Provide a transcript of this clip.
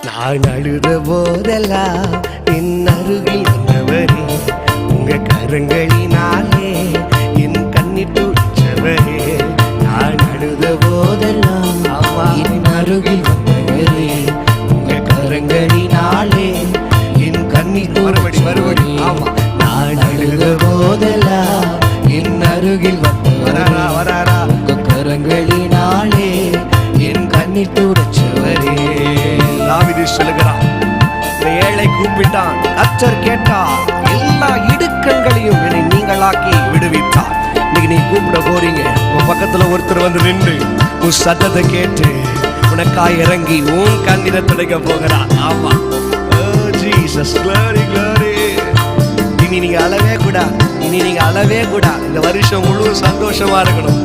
நான் அழுத போதெல்லாம் என் அருகில் வந்தவரே, உங்க கரங்களினாலே என் கண்ணீர் துடைச்சவரே. நான் அழுத போதெல்லாம் என் அருகில் வந்தவரே, உங்க கரங்களினாலே என் கண்ணீர் மறுபடி நான் அழுத போதெல்லாம் என் அருகில் வராரா உங்க கரங்களினாலே என் கண்ணீர் துடைச்சவரே. தாவீது சொல்லுகிறான், ஏழை கூப்பிட்டான், கர்த்தர் கேட்டார், எல்லா இடுக்கண்களையும் என்னை நீங்களாக்கி விடுவித்தார். இன்னைக்கு நீ கூப்பிட போறீங்க, உன் பக்கத்துல ஒருத்தர் வந்து நின்று உன் சத்தத்தை கேட்டு உனக்காய் இறங்கி உன் கண்ணீரை துடைக்க போகிறார். ஆமா, ஜீசஸ், glory glory. இனி நீங்க அழவே கூடாது, இந்த வருஷம் முழு சந்தோஷமா இருக்கணும்.